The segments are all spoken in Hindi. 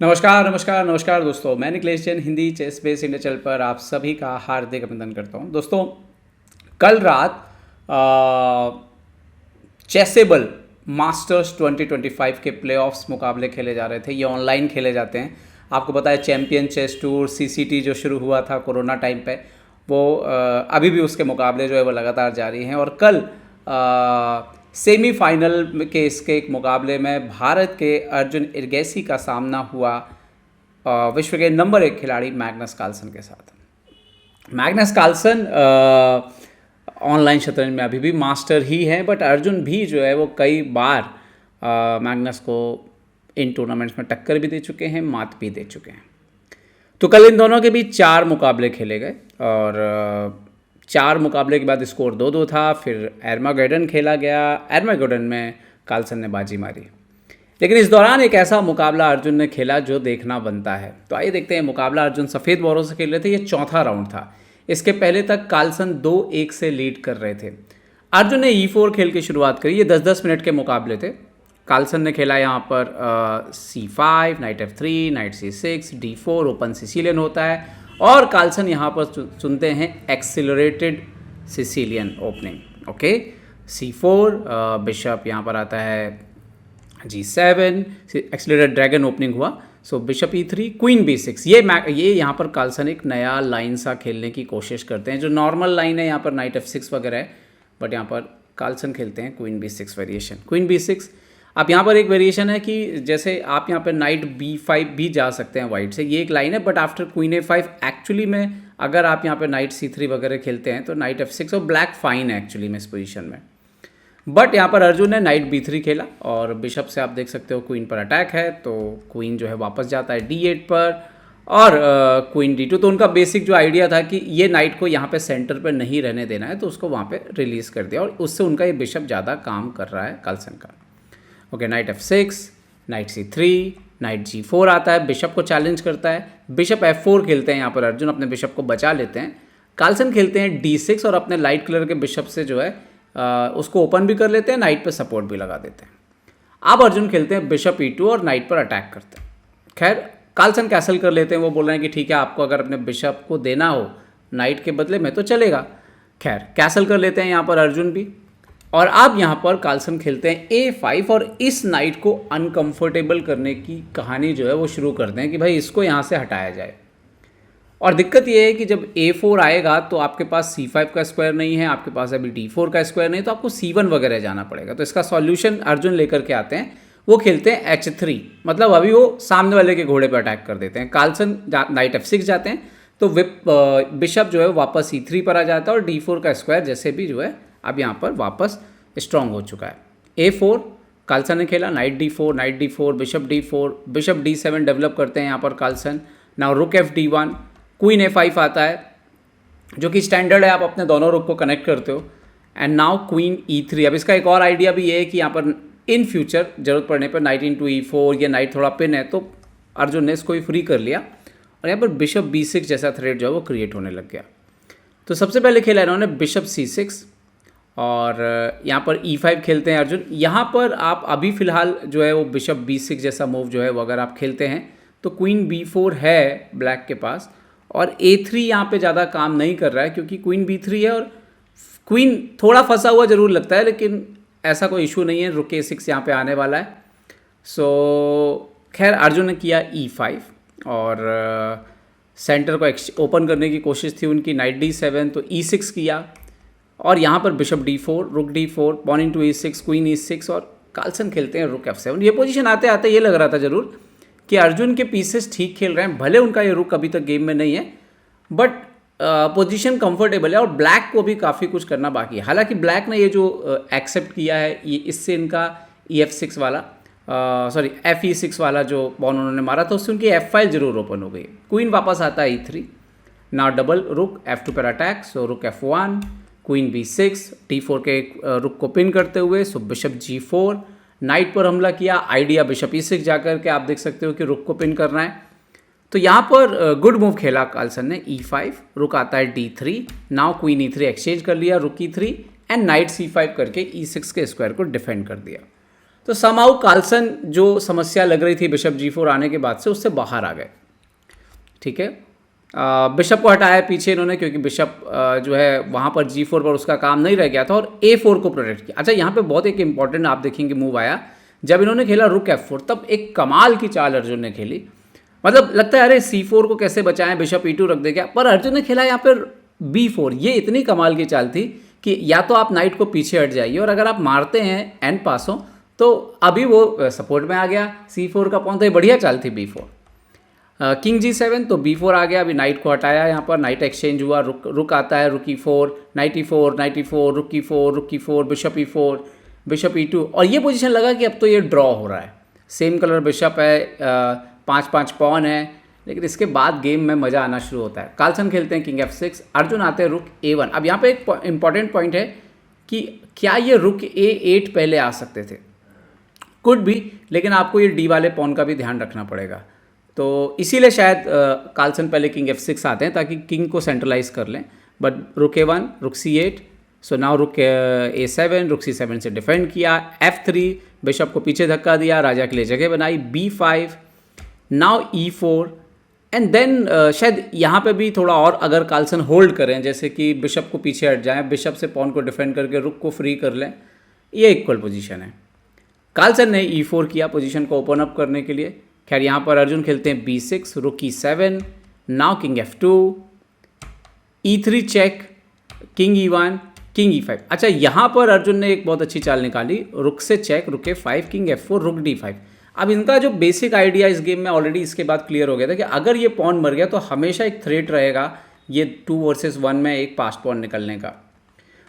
नमस्कार नमस्कार नमस्कार दोस्तों, मैं Nikhilesh Jain Hindi ChessBase India channel पर आप सभी का हार्दिक अभिनंदन करता हूं। दोस्तों, कल रात चेसेबल मास्टर्स 2025 के प्लेऑफ्स मुकाबले खेले जा रहे थे। ये ऑनलाइन खेले जाते हैं। आपको पता है चैम्पियन चेस टूर सीसीटी जो शुरू हुआ था कोरोना टाइम पे, वो अभी भी उसके मुकाबले जो है वो लगातार जारी हैं। और कल सेमीफाइनल के इसके एक मुकाबले में भारत के अर्जुन इरगैसी का सामना हुआ विश्व के नंबर 1 खिलाड़ी मैग्नस कार्लसन के साथ। मैग्नस कार्लसन ऑनलाइन शतरंज में अभी भी मास्टर ही है, बट अर्जुन भी जो है वो कई बार मैग्नस को इन टूर्नामेंट्स में टक्कर भी दे चुके हैं, मात भी दे चुके हैं। तो कल इन दोनों के बीच 4 मुकाबले खेले गए और 4 मुकाबले के बाद स्कोर 2-2 था। फिर एर्मागेडन खेला गया। एर्मागेडन में कार्लसन ने बाजी मारी, लेकिन इस दौरान एक ऐसा मुकाबला अर्जुन ने खेला जो देखना बनता है। तो आइए देखते हैं मुकाबला। अर्जुन सफ़ेद बोरों से खेल रहे थे। ये चौथा राउंड था। इसके पहले तक कार्लसन 2-1 से लीड कर रहे थे। अर्जुन ने E4 खेल की शुरुआत करी। ये 10-10 मिनट के मुकाबले थे। कार्लसन ने खेला यहाँ पर C5, night F3, night C6, D4, open Sicilian होता है, और कार्लसन यहाँ पर चुनते हैं accelerated Sicilian opening. Okay, C4, bishop यहाँ पर आता है G7, एक्सिलरेटेड ड्रैगन ओपनिंग हुआ। सो बिशप E3, क्वीन B6। ये यहाँ पर कार्लसन एक नया लाइन सा खेलने की कोशिश करते हैं। जो नॉर्मल लाइन है यहाँ पर नाइट F6 वगैरह है, बट यहाँ पर कार्लसन खेलते हैं queen B6 variation. Queen B6, अब यहाँ पर एक वेरिएशन है कि जैसे आप यहाँ पर नाइट B5 भी जा सकते हैं वाइट से, ये एक लाइन है। But after queen A5 actually में अगर आप यहाँ पे नाइट C3 वगैरह खेलते हैं तो नाइट F6 और ब्लैक फाइन है एक्चुअली में इस पोजीशन में। बट यहाँ पर अर्जुन ने नाइट B3 खेला और बिशप से आप देख सकते हो क्वीन पर अटैक है, तो क्वीन जो है वापस जाता है D8 पर और क्वीन D2। तो उनका बेसिक जो आइडिया था कि ये नाइट को यहाँ पे सेंटर पर नहीं रहने देना है, तो उसको वहाँ पे रिलीज़ कर दिया और उससे उनका ये बिशप ज़्यादा काम कर रहा है कार्लसन का। Okay, night F6, night C3, night G4 आता है, बिशप को चैलेंज करता है। बिशप F4 खेलते हैं यहाँ पर अर्जुन, अपने बिशप को बचा लेते हैं। कार्लसन खेलते हैं D6 और अपने लाइट कलर के बिशप से जो है उसको ओपन भी कर लेते हैं, नाइट पे सपोर्ट भी लगा देते हैं। अब अर्जुन खेलते हैं बिशप E2 और नाइट पर अटैक करते हैं। खैर, कार्लसन कैसल कर लेते हैं। वो बोल रहे हैं कि ठीक है, आपको अगर अपने बिशप को देना हो नाइट के बदले में तो चलेगा। खैर, कैसल कर लेते हैं यहाँ पर अर्जुन भी। और अब यहाँ पर कार्लसन खेलते हैं A5 और इस नाइट को अनकंफर्टेबल करने की कहानी जो है वो शुरू करते हैं कि भाई इसको यहाँ से हटाया जाए। और दिक्कत ये है कि जब A4 आएगा तो आपके पास C5 का स्क्वायर नहीं है, आपके पास अभी D4 का स्क्वायर नहीं, तो आपको C1 वगैरह जाना पड़ेगा। तो इसका सॉल्यूशन अर्जुन लेकर के आते हैं। वो खेलते हैं H3, मतलब अभी वो सामने वाले के घोड़े पर अटैक कर देते हैं। कार्लसन नाइट F6 जाते हैं तो बिशप जो है वापस C3 पर आ जाता है और D4 का स्क्वायर जैसे भी जो है अब यहाँ पर वापस स्ट्रॉन्ग हो चुका है। A4 कार्लसन ने खेला, night D4, bishop D4, bishop D7 develop करते हैं यहाँ पर कार्लसन। नाउ रुक FD1, क्वीन A5 आता है जो कि स्टैंडर्ड है, आप अपने दोनों रुक को कनेक्ट करते हो। And now queen E3। अब इसका एक और आइडिया भी ये है कि यहाँ पर इन फ्यूचर ज़रूरत पड़ने पर नाइट इंटू E4, ये नाइट थोड़ा पिन है तो अर्जुन ने इसको भी फ्री कर लिया और यहाँ पर बिशप B6 जैसा थ्रेड जो है वो क्रिएट होने लग गया। तो सबसे पहले खेला इन्होंने बिशप C6 और यहाँ पर E5 खेलते हैं अर्जुन। यहाँ पर आप अभी फ़िलहाल जो है वो बिशप B6 जैसा मूव जो है वो अगर आप खेलते हैं तो क्वीन B4 है ब्लैक के पास, और A3 यहाँ पे ज़्यादा काम नहीं कर रहा है क्योंकि क्वीन B3 है और क्वीन थोड़ा फंसा हुआ ज़रूर लगता है, लेकिन ऐसा कोई इशू नहीं है। रुक A6 यहाँ पे आने वाला है। सो खैर, अर्जुन ने किया E5 और सेंटर को ओपन करने की कोशिश थी उनकी, नाइट D7, तो E6 किया और यहाँ पर बिशप D4, रुक D4, pawn into E6, queen E6 और कार्लसन खेलते हैं रुक F7। ये पोजीशन आते आते ये लग रहा था ज़रूर कि अर्जुन के पीसेस ठीक खेल रहे हैं, भले उनका ये रुक अभी तक गेम में नहीं है, बट पोजीशन कंफर्टेबल है और ब्लैक को भी काफ़ी कुछ करना बाकी है। हालांकि ब्लैक ने ये जो एक्सेप्ट किया है, ये इससे इनका EF6 वाला FE6 वाला जो बॉन उन्होंने मारा था उससे उनकी F फाइल जरूर ओपन हो गई। क्वीन वापस आता है E3, ना डबल रुक F2 पर अटैक, सो रुक F1, क्वीन B6, D4 के रुक को पिन करते हुए, सो बिशप G4, नाइट पर हमला किया। आइडिया बिशप E6 जाकर के आप देख सकते हो कि रुक को पिन करना है। तो यहाँ पर गुड मूव खेला कार्लसन ने, E5, रुक आता है D3, now queen E3 exchange कर लिया, रुक E3 एंड नाइट C5 करके E6 के स्क्वायर को डिफेंड कर दिया। तो समाउ कार्लसन जो समस्या लग रही थी बिशप G4 आने के बाद से, उससे बाहर आ गए। ठीक है, बिशप को हटाया पीछे इन्होंने, क्योंकि बिशप जो है वहाँ पर G4 पर उसका काम नहीं रह गया था, और A4 को प्रोटेक्ट किया। अच्छा, यहाँ पे बहुत एक इंपॉर्टेंट आप देखेंगे मूव आया, जब इन्होंने खेला रुक F4, तब एक कमाल की चाल अर्जुन ने खेली। मतलब लगता है अरे C4 को कैसे बचाएं, बिशप E2 रख दे क्या, पर अर्जुन ने खेला यहाँ पर B4। ये इतनी कमाल की चाल थी कि या तो आप नाइट को पीछे हट जाइए, और अगर आप मारते हैं एन पासों तो अभी वो सपोर्ट में आ गया C4 का पॉन, तो ये बढ़िया चाल थी B4। किंग G7, तो B4 आ गया, अभी नाइट को हटाया, यहाँ पर नाइट एक्सचेंज हुआ, रुक आता है, रुक E4, night E4, night E4, रुक E4, रुक E4, bishop E4, bishop E2, और ये पोजीशन लगा कि अब तो ये ड्रॉ हो रहा है। सेम कलर बिशप है, 5-5 पॉन है, लेकिन इसके बाद गेम में मज़ा आना शुरू होता है। कार्लसन खेलते हैं किंग F6, अर्जुन आते हैं रुक A1। अब यहाँ पे एक इंपॉर्टेंट पॉइंट है कि क्या ये रुक A8 पहले आ सकते थे, कुड भी, लेकिन आपको ये डी वाले पॉन का भी ध्यान रखना पड़ेगा। तो इसीलिए शायद कार्लसन पहले किंग F6 आते हैं, ताकि किंग को सेंट्रलाइज कर लें। बट रुक A1, रुक C8, सो नाउ रुक A7, रुक C7 से डिफेंड किया, F3, बिशप को पीछे धक्का दिया, राजा के लिए जगह बनाई, B5, now E4, and then शायद यहाँ पे भी थोड़ा और अगर कार्लसन होल्ड करें, जैसे कि बिशप को पीछे हट जाएं, बिशप से पॉन को डिफेंड करके रुक को फ्री कर लें, ये इक्वल पोजीशन है। कार्लसन ने E4 किया पोजीशन को ओपन अप करने के लिए। खैर यहाँ पर अर्जुन खेलते हैं B6, रुक E7, now king F2, E3 check, king E1, king E5। अच्छा, यहाँ पर अर्जुन ने एक बहुत अच्छी चाल निकाली, रुक से चेक, रुक A5, किंग F4, रुक D5। अब इनका जो बेसिक आइडिया इस गेम में ऑलरेडी इसके बाद क्लियर हो गया था कि अगर ये पॉन मर गया तो हमेशा एक थ्रेट रहेगा ये 2 वर्सेस 1 में एक पास पॉन निकलने का।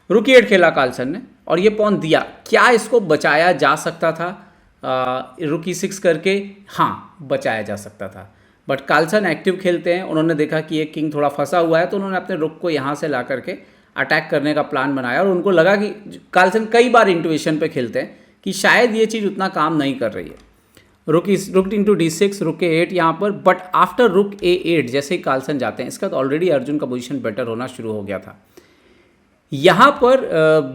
रुक E8 खेला कार्लसन ने, और ये पॉन दिया। क्या इसको बचाया जा सकता था रुक E6 करके? हाँ, बचाया जा सकता था, बट कार्लसन एक्टिव खेलते हैं। उन्होंने देखा कि ये किंग थोड़ा फंसा हुआ है, तो उन्होंने अपने रुक को यहाँ से ला करके अटैक करने का प्लान बनाया, और उनको लगा कि कार्लसन कई बार इंटुइशन पे खेलते हैं कि शायद ये चीज़ उतना काम नहीं कर रही है। रुक इंटू D6, रुक A8 यहाँ पर, बट आफ्टर रुक A8 जैसे ही कार्लसन जाते हैं, इसका तो ऑलरेडी अर्जुन का पोजीशन बेटर होना शुरू हो गया था। यहाँ पर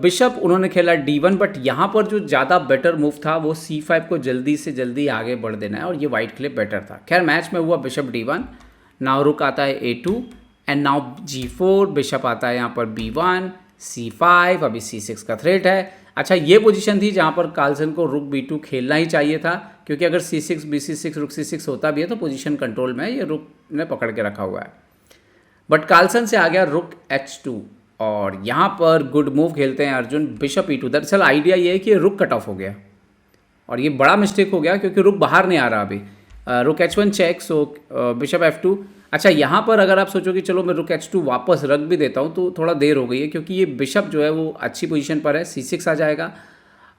बिशप उन्होंने खेला D1, बट यहाँ पर जो ज़्यादा बेटर मूव था वो C5 को जल्दी से जल्दी आगे बढ़ देना है, और ये वाइट के लिए बेटर था। खैर मैच में हुआ बिशप D1, नाउ रुक आता है A2, and now G4, bishop आता है यहाँ पर B1, C5, अभी C6 का थ्रेट है। अच्छा, ये पोजीशन थी जहाँ पर कार्लसन को रुक B2 खेलना ही चाहिए था, क्योंकि अगर C6, BC6, रुक C6 होता भी है तो पोजीशन कंट्रोल में है, ये रुक ने पकड़ के रखा हुआ है। बट कार्लसन से आ गया रुक H2, और यहाँ पर गुड मूव खेलते हैं अर्जुन, बिशप E2। दरअसल आइडिया ये है कि रुक कट ऑफ हो गया, और ये बड़ा मिस्टेक हो गया क्योंकि रुक बाहर नहीं आ रहा अभी। रुक H1 चेक, सो बिशप F2। अच्छा, यहाँ पर अगर आप सोचो कि चलो मैं रुक H2 वापस रख भी देता हूँ, तो थोड़ा देर हो गई है, क्योंकि ये बिशप जो है वो अच्छी पोजीशन पर है, C6 आ जाएगा।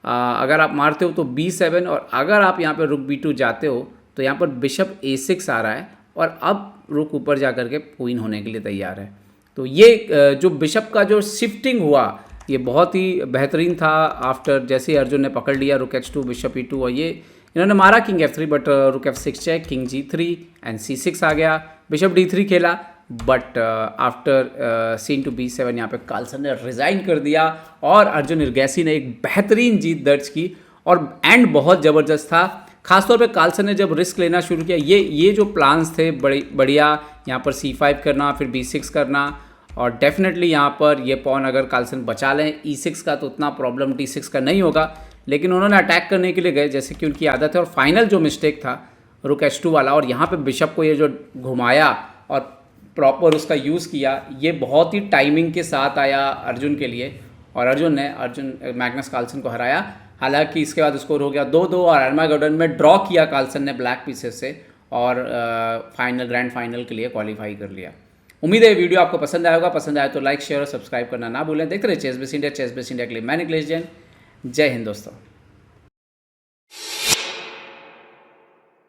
अगर आप मारते हो तो B7, और अगर आप यहाँ पर रुक B2 जाते हो तो यहाँ पर बिशप A6 आ रहा है, और अब रुक ऊपर जा कर के क्वीन होने के लिए तैयार है। तो ये जो बिशप का जो शिफ्टिंग हुआ ये बहुत ही बेहतरीन था। आफ्टर जैसे ही अर्जुन ने पकड़ लिया रुक H2, बिशप E2, और ये इन्होंने मारा किंग F3, बट रुक F6 check, king G3 and C6 आ गया। बिशप D3 खेला, but after C into B7 यहाँ पे कार्लसन ने रिज़ाइन कर दिया, और अर्जुन इरगैसी ने एक बेहतरीन जीत दर्ज की, और एंड बहुत ज़बरदस्त था। खासतौर पे कार्लसन ने जब रिस्क लेना शुरू किया, ये जो प्लान्स थे बढ़िया, यहाँ पर C5 करना, फिर B6 करना, और डेफिनेटली यहाँ पर ये पॉन अगर कार्लसन बचा लें E6 का तो उतना प्रॉब्लम D6 का नहीं होगा, लेकिन उन्होंने अटैक करने के लिए गए जैसे कि उनकी आदत है। और फाइनल जो मिस्टेक था रुक H2 वाला, और यहाँ पे बिशप को ये जो घुमाया और प्रॉपर उसका यूज़ किया, ये बहुत ही टाइमिंग के साथ आया अर्जुन के लिए, और अर्जुन मैग्नस कार्लसन को हराया। हालांकि इसके बाद स्कोर हो गया 2-2, और आर्मागेडन में ड्रॉ किया कार्लसन ने ब्लैक पीसेस से, और ग्रैंड फाइनल के लिए क्वालिफाई कर लिया। उम्मीद है वीडियो आपको पसंद आएगा। पसंद आए तो लाइक, शेयर और सब्सक्राइब करना ना भूलें। देखते रहे चेस बेस इंडिया के लिए मैं निखिलेश जैन। जय हिंद दोस्तों।